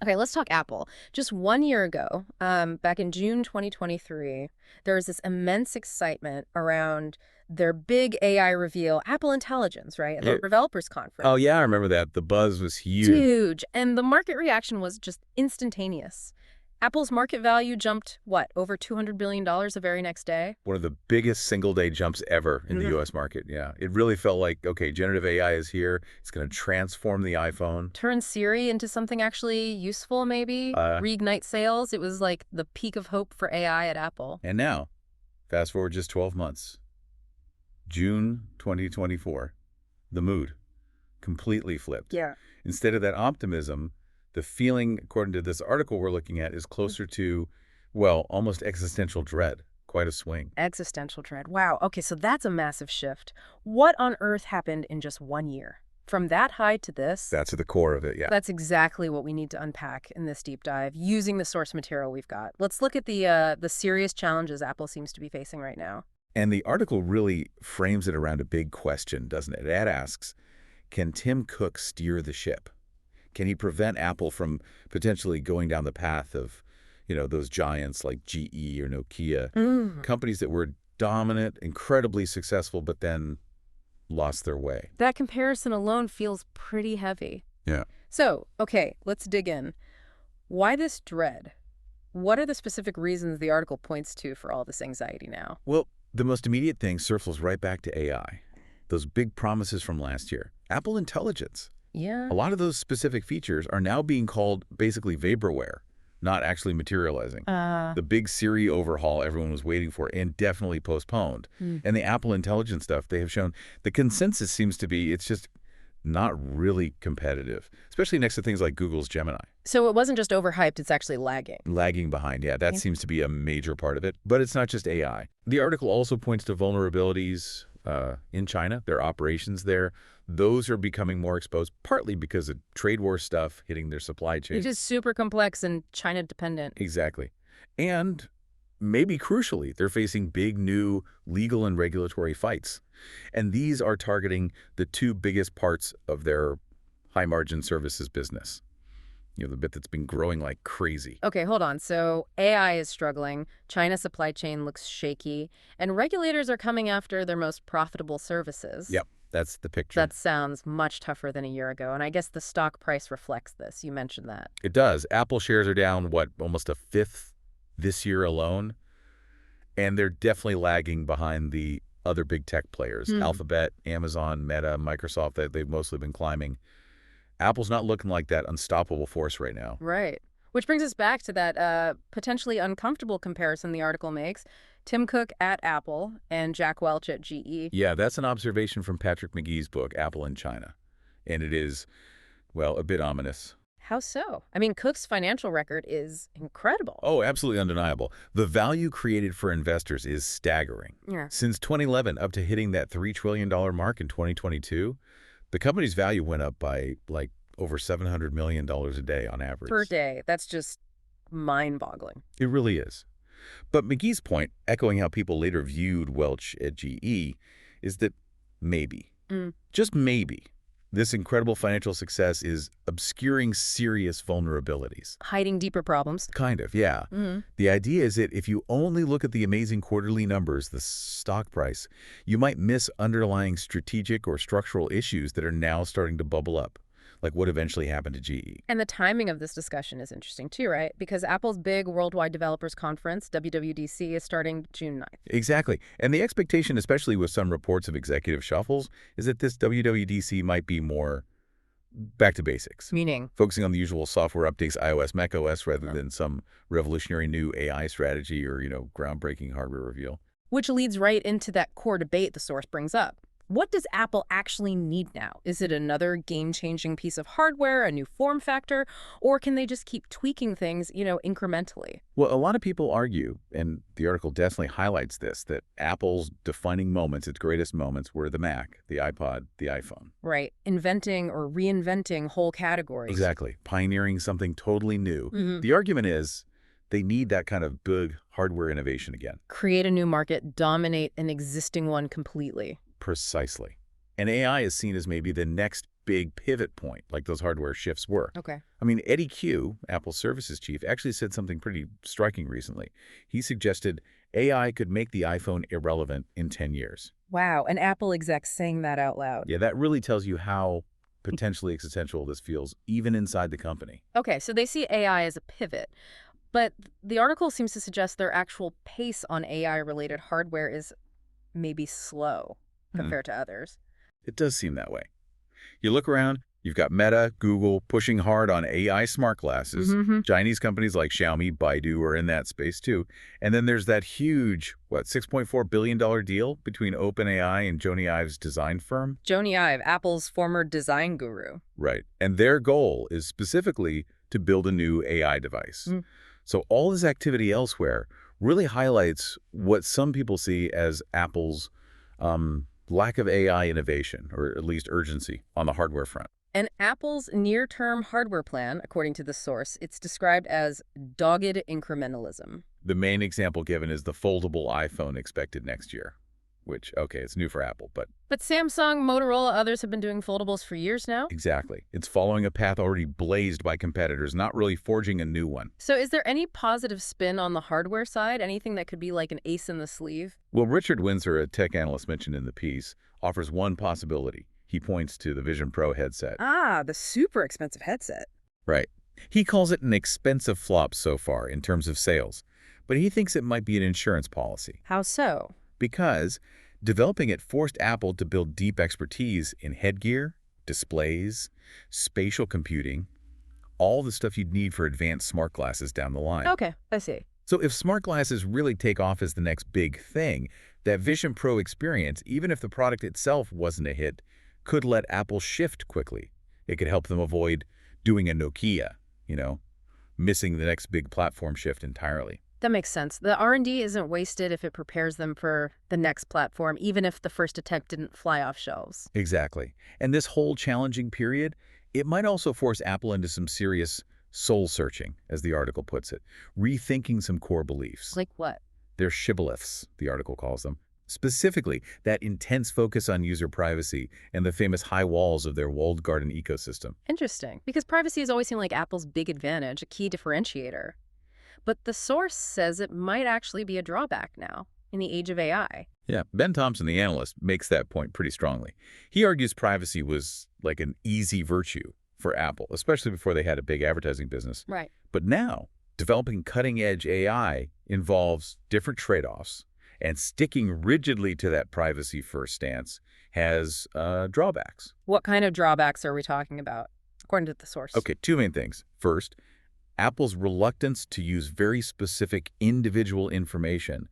Okay, let's talk Apple. Just 1 year ago, back in June 2023, there was this immense excitement around their big AI reveal, Apple Intelligence, right? At the It, developers oh, conference. yeah, I remember that. The buzz was huge. Huge. And the market reaction was just instantaneous. Apple's market value jumped, what, over $200 billion the very next day? One of the biggest single-day jumps ever in the Mhm. U.S. market, yeah. It really felt like, okay, generative AI is here. It's going to transform the iPhone. Turn Siri into something actually useful, maybe? Uh, Reignite sales? It was like the peak of hope for AI at Apple. and now, fast forward just 12 months. June 2024, the mood completely flipped. Yeah. Instead of that optimism, the feeling, according to this article we're looking at, is closer to, well, almost existential dread. Quite a swing. Existential dread. Wow. Okay, so that's a massive shift. What on earth happened in just 1 year? From that high to this? That's at the core of it, yeah. That's exactly what we need to unpack in this deep dive, using the source material we've got. Let's look at the serious challenges Apple seems to be facing right now. And the article really frames it around a big question, doesn't it? It asks, can Tim Cook steer the ship? Can he prevent Apple from potentially going down the path of, those giants like GE or Nokia, companies that were dominant, incredibly successful, but then lost their way? That comparison alone feels pretty heavy. Yeah. So, okay, let's dig in. Why this dread? What are the specific reasons the article points to for all this anxiety now? Well, the most immediate thing circles right back to AI. Those big promises from last year. Apple Intelligence. Yeah. A lot of those specific features are now being called basically vaporware, not actually materializing. The big Siri overhaul everyone was waiting for indefinitely postponed. And the Apple Intelligence stuff, they have shown, the consensus seems to be it's just not really competitive, especially next to things like Google's Gemini. So it wasn't just overhyped, it's actually lagging. Lagging behind, yeah, that seems to be a major part of it. But it's not just AI. The article also points to vulnerabilities in China, their operations there. Those are becoming more exposed, partly because of trade war stuff hitting their supply chain. It's just super complex and China dependent. Exactly. And maybe crucially, they're facing big new legal and regulatory fights. And these are targeting the two biggest parts of their high-margin services business. The bit that's been growing like crazy. Okay, hold on. So AI is struggling, China's supply chain looks shaky, and regulators are coming after their most profitable services. Yep, that's the picture. That sounds much tougher than a year ago, and I guess the stock price reflects this. You mentioned that. It does. Apple shares are down, almost a fifth this year alone. And they're definitely lagging behind the other big tech players. Alphabet, Amazon, Meta, Microsoft, they've mostly been climbing. Apple's not looking like that unstoppable force right now. Right. Which brings us back to that potentially uncomfortable comparison the article makes. Tim Cook at Apple and Jack Welch at GE. Yeah, that's an observation from Patrick McGee's book, Apple in China. And it is, well, a bit ominous. How so? I mean, Cook's financial record is incredible. Oh, absolutely undeniable. The value created for investors is staggering. Yeah. Since 2011, up to hitting that $3 trillion mark in 2022, the company's value went up by over $700 million a day on average. Per day. That's just mind-boggling. It really is. But McGee's point, echoing how people later viewed Welch at GE, is that maybe, just maybe, this incredible financial success is obscuring serious vulnerabilities. Hiding deeper problems. Kind of, yeah. The idea is that if you only look at the amazing quarterly numbers, the stock price, you might miss underlying strategic or structural issues that are now starting to bubble up, like what eventually happened to GE. And the timing of this discussion is interesting too, right? Because Apple's big Worldwide Developers Conference, WWDC, is starting June 9th. Exactly. And the expectation, especially with some reports of executive shuffles, is that this WWDC might be more back to basics. Meaning? Focusing on the usual software updates, iOS, macOS, rather than some revolutionary new AI strategy or, groundbreaking hardware reveal. Which leads right into that core debate the source brings up. What does Apple actually need now? Is it another game-changing piece of hardware, a new form factor, or can they just keep tweaking things, incrementally? Well, a lot of people argue, and the article definitely highlights this, that Apple's defining moments, its greatest moments, were the Mac, the iPod, the iPhone. Right. Inventing or reinventing whole categories. Exactly. Pioneering something totally new. The argument is they need that kind of big hardware innovation again. Create a new market, dominate an existing one completely. Precisely. And AI is seen as maybe the next big pivot point, like those hardware shifts were. Okay. I mean, Eddie Q, Apple's services chief, actually said something pretty striking recently. He suggested AI could make the iPhone irrelevant in 10 years. Wow, an Apple exec saying that out loud. Yeah, that really tells you how potentially existential this feels, even inside the company. Okay, so they see AI as a pivot. But the article seems to suggest their actual pace on AI-related hardware is maybe slow compared to others. It does seem that way. You look around, you've got Meta, Google pushing hard on AI smart glasses. Chinese companies like Xiaomi, Baidu are in that space too. And then there's that huge, $6.4 billion deal between OpenAI and Jony Ive's design firm? Jony Ive, Apple's former design guru. Right. And their goal is specifically to build a new AI device. So all this activity elsewhere really highlights what some people see as Apple's lack of AI innovation, or at least urgency, on the hardware front. And Apple's near-term hardware plan, according to the source, it's described as dogged incrementalism. The main example given is the foldable iPhone expected next year, which, okay, it's new for Apple, but... But Samsung, Motorola, others have been doing foldables for years now? Exactly. It's following a path already blazed by competitors, not really forging a new one. So is there any positive spin on the hardware side? Anything that could be like an ace in the sleeve? Well, Richard Windsor, a tech analyst mentioned in the piece, offers one possibility. He points to the Vision Pro headset. Ah, the super expensive headset. Right. He calls it an expensive flop so far in terms of sales, but he thinks it might be an insurance policy. How so? Because developing it forced Apple to build deep expertise in headgear, displays, spatial computing, all the stuff you'd need for advanced smart glasses down the line. Okay, I see. So if smart glasses really take off as the next big thing, that Vision Pro experience, even if the product itself wasn't a hit, could let Apple shift quickly. It could help them avoid doing a Nokia, missing the next big platform shift entirely. That makes sense. The R&D isn't wasted if it prepares them for the next platform, even if the first attempt didn't fly off shelves. Exactly. And this whole challenging period, it might also force Apple into some serious soul-searching, as the article puts it, rethinking some core beliefs. Like what? They're shibboleths, the article calls them. Specifically, that intense focus on user privacy and the famous high walls of their walled garden ecosystem. Interesting, because privacy has always seemed like Apple's big advantage, a key differentiator. But the source says it might actually be a drawback now, in the age of AI. Yeah, Ben Thompson, the analyst, makes that point pretty strongly. He argues privacy was like an easy virtue for Apple, especially before they had a big advertising business. Right. But now, developing cutting-edge AI involves different trade-offs, and sticking rigidly to that privacy-first stance has drawbacks. What kind of drawbacks are we talking about, according to the source? Okay, two main things. First, Apple's reluctance to use very specific individual information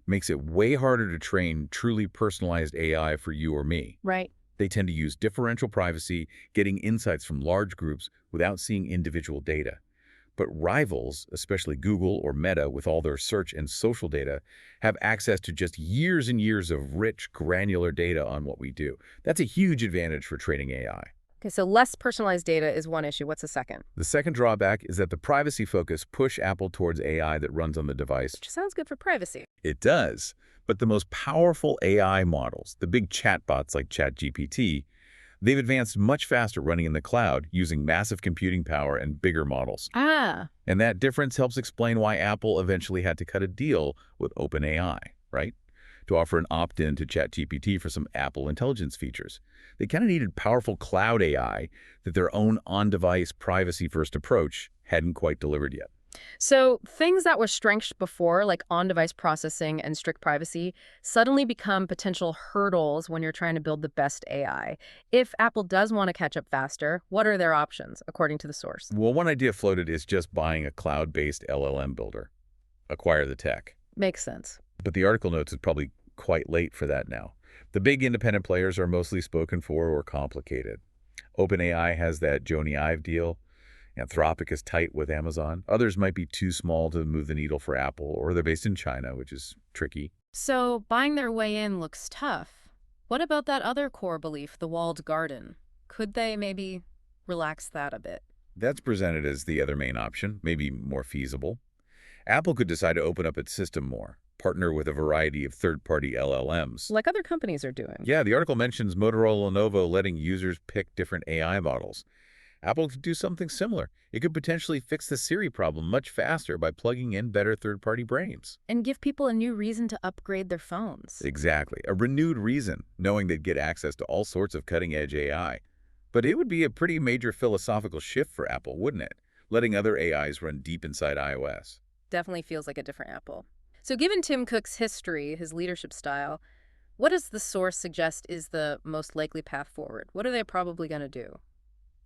makes it way harder to train truly personalized AI for you or me. Right. They tend to use differential privacy, getting insights from large groups without seeing individual data. But rivals, especially Google or Meta with all their search and social data, have access to just years and years of rich, granular data on what we do. That's a huge advantage for training AI. Okay, so less personalized data is one issue. What's the second? The second drawback is that the privacy focus pushed Apple towards AI that runs on the device. Which sounds good for privacy. It does. But the most powerful AI models, the big chatbots like ChatGPT, they've advanced much faster running in the cloud using massive computing power and bigger models. Ah. And that difference helps explain why Apple eventually had to cut a deal with OpenAI, right? To offer an opt-in to ChatGPT for some Apple Intelligence features. They kind of needed powerful cloud AI that their own on-device privacy-first approach hadn't quite delivered yet. So things that were strengths before, like on-device processing and strict privacy, suddenly become potential hurdles when you're trying to build the best AI. If Apple does want to catch up faster, what are their options, according to the source? Well, one idea floated is just buying a cloud-based LLM builder. Acquire the tech. Makes sense. But the article notes it's probably quite late for that now. The big independent players are mostly spoken for or complicated. OpenAI has that Jony Ive deal. Anthropic is tight with Amazon. Others might be too small to move the needle for Apple, or they're based in China, which is tricky. So buying their way in looks tough. What about that other core belief, the walled garden? Could they maybe relax that a bit? That's presented as the other main option, maybe more feasible. Apple could decide to open up its system more, partner with a variety of third-party LLMs. Like other companies are doing. Yeah, the article mentions Motorola Lenovo letting users pick different AI models. Apple could do something similar. It could potentially fix the Siri problem much faster by plugging in better third-party brains. And give people a new reason to upgrade their phones. Exactly. A renewed reason, knowing they'd get access to all sorts of cutting-edge AI. But it would be a pretty major philosophical shift for Apple, wouldn't it? Letting other AIs run deep inside iOS. Definitely feels like a different Apple. So given Tim Cook's history, his leadership style, what does the source suggest is the most likely path forward? What are they probably going to do?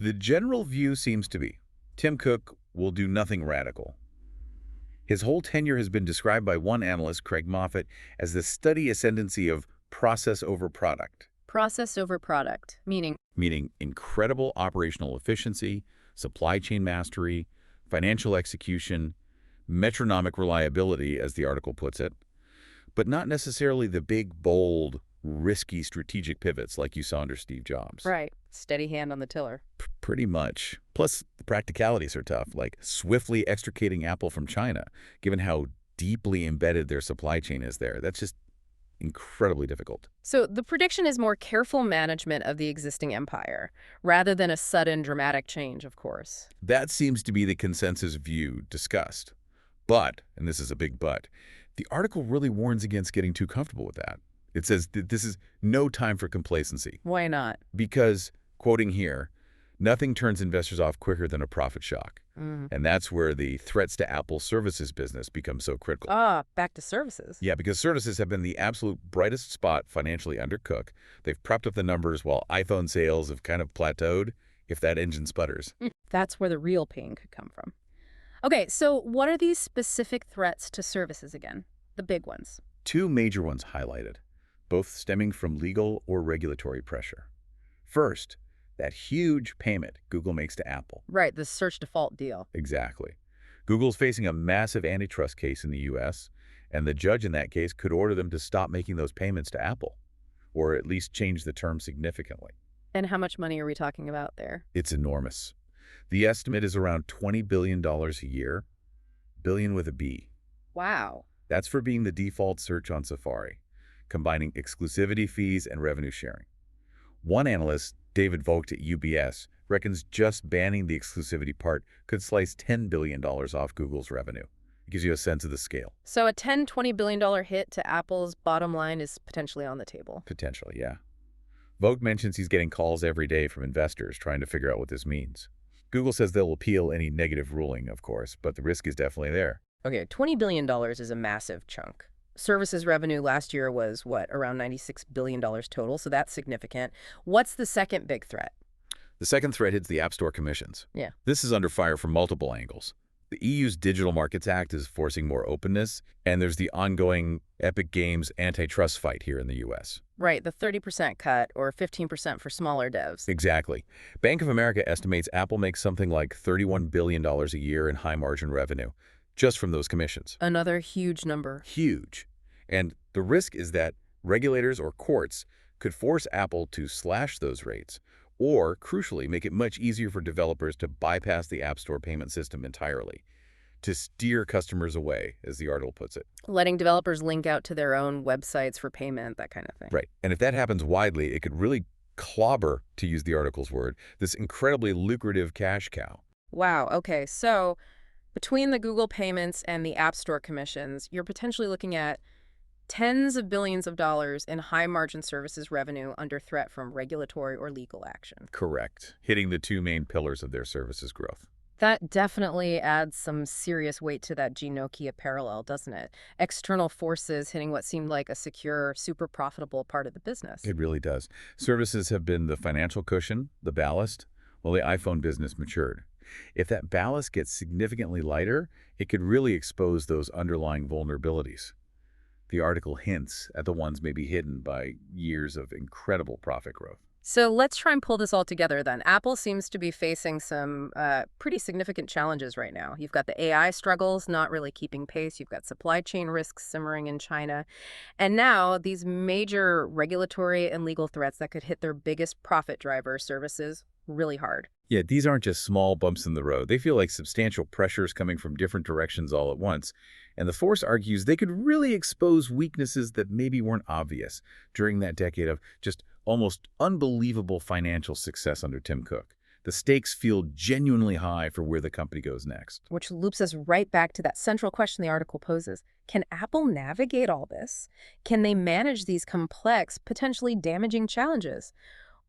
The general view seems to be Tim Cook will do nothing radical. His whole tenure has been described by one analyst, Craig Moffat, as the steady ascendancy of process over product. Process over product, meaning? Meaning incredible operational efficiency, supply chain mastery, financial execution, metronomic reliability, as the article puts it, but not necessarily the big, bold, risky strategic pivots like you saw under Steve Jobs. Right. Steady hand on the tiller. Pretty much. Plus, the practicalities are tough, like swiftly extricating Apple from China, given how deeply embedded their supply chain is there. That's just incredibly difficult. So the prediction is more careful management of the existing empire, rather than a sudden dramatic change, of course. That seems to be the consensus view discussed. But, and this is a big but, the article really warns against getting too comfortable with that. It says that this is no time for complacency. Why not? Because, quoting here, nothing turns investors off quicker than a profit shock. And that's where the threats to Apple's services business become so critical. Back to services. Yeah, because services have been the absolute brightest spot financially under Cook. They've propped up the numbers while iPhone sales have kind of plateaued if that engine sputters. That's where the real pain could come from. Okay, so what are these specific threats to services again? The big ones. Two major ones highlighted, both stemming from legal or regulatory pressure. First, that huge payment Google makes to Apple. Right, the search default deal. Exactly. Google's facing a massive antitrust case in the U.S., and the judge in that case could order them to stop making those payments to Apple, or at least change the terms significantly. And how much money are we talking about there? It's enormous. The estimate is around $20 billion a year, billion with a B. Wow. That's for being the default search on Safari, combining exclusivity fees and revenue sharing. One analyst, David Vogt at UBS, reckons just banning the exclusivity part could slice $10 billion off Google's revenue. It gives you a sense of the scale. So a $10, $20 billion hit to Apple's bottom line is potentially on the table. Potentially, yeah. Vogt mentions he's getting calls every day from investors trying to figure out what this means. Google says they'll appeal any negative ruling, of course, but the risk is definitely there. Okay, $20 billion is a massive chunk. Services revenue last year was, what, around $96 billion total, so that's significant. What's the second big threat? The second threat hits the App Store commissions. Yeah. This is under fire from multiple angles. The EU's Digital Markets Act is forcing more openness, and there's the ongoing Epic Games antitrust fight here in the U.S. Right, the 30% cut, or 15% for smaller devs. Exactly. Bank of America estimates Apple makes something like $31 billion a year in high-margin revenue, just from those commissions. Another huge number. Huge. And the risk is that regulators or courts could force Apple to slash those rates, or, crucially, make it much easier for developers to bypass the App Store payment system entirely, to steer customers away, as the article puts it. Letting developers link out to their own websites for payment, that kind of thing. Right. And if that happens widely, it could really clobber, to use the article's word, this incredibly lucrative cash cow. Wow, okay, so between the Google payments and the App Store commissions, you're potentially looking at tens of billions of dollars in high-margin services revenue under threat from regulatory or legal action. Correct. Hitting the two main pillars of their services growth. That definitely adds some serious weight to that Nokia parallel, doesn't it? External forces hitting what seemed like a secure, super profitable part of the business. It really does. Services have been the financial cushion, the ballast, while the iPhone business matured. If that ballast gets significantly lighter, it could really expose those underlying vulnerabilities. The article hints at the ones maybe hidden by years of incredible profit growth. So let's try and pull this all together then. Apple seems to be facing some pretty significant challenges right now. You've got the AI struggles not really keeping pace. You've got supply chain risks simmering in China. And now these major regulatory and legal threats that could hit their biggest profit driver, services, really hard. Yeah, these aren't just small bumps in the road. They feel like substantial pressures coming from different directions all at once. And the force argues they could really expose weaknesses that maybe weren't obvious during that decade of just almost unbelievable financial success under Tim Cook. The stakes feel genuinely high for where the company goes next. Which loops us right back to that central question the article poses. Can Apple navigate all this? Can they manage these complex, potentially damaging challenges?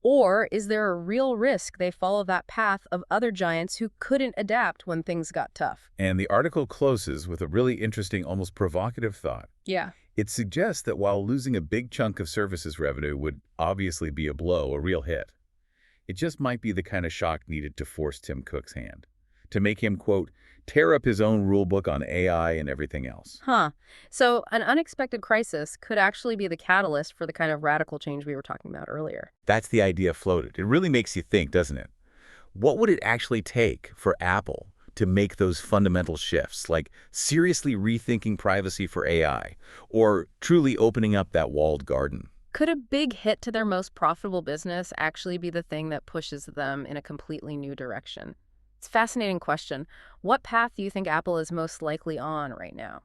Or is there a real risk they follow that path of other giants who couldn't adapt when things got tough? And the article closes with a really interesting, almost provocative thought. Yeah. It suggests that while losing a big chunk of services revenue would obviously be a blow, a real hit, it just might be the kind of shock needed to force Tim Cook's hand, to make him, quote, tear up his own rulebook on AI and everything else. Huh. So an unexpected crisis could actually be the catalyst for the kind of radical change we were talking about earlier. That's the idea floated. It really makes you think, doesn't it? What would it actually take for Apple to make those fundamental shifts, like seriously rethinking privacy for AI, or truly opening up that walled garden? Could a big hit to their most profitable business actually be the thing that pushes them in a completely new direction? It's a fascinating question. What path do you think Apple is most likely on right now?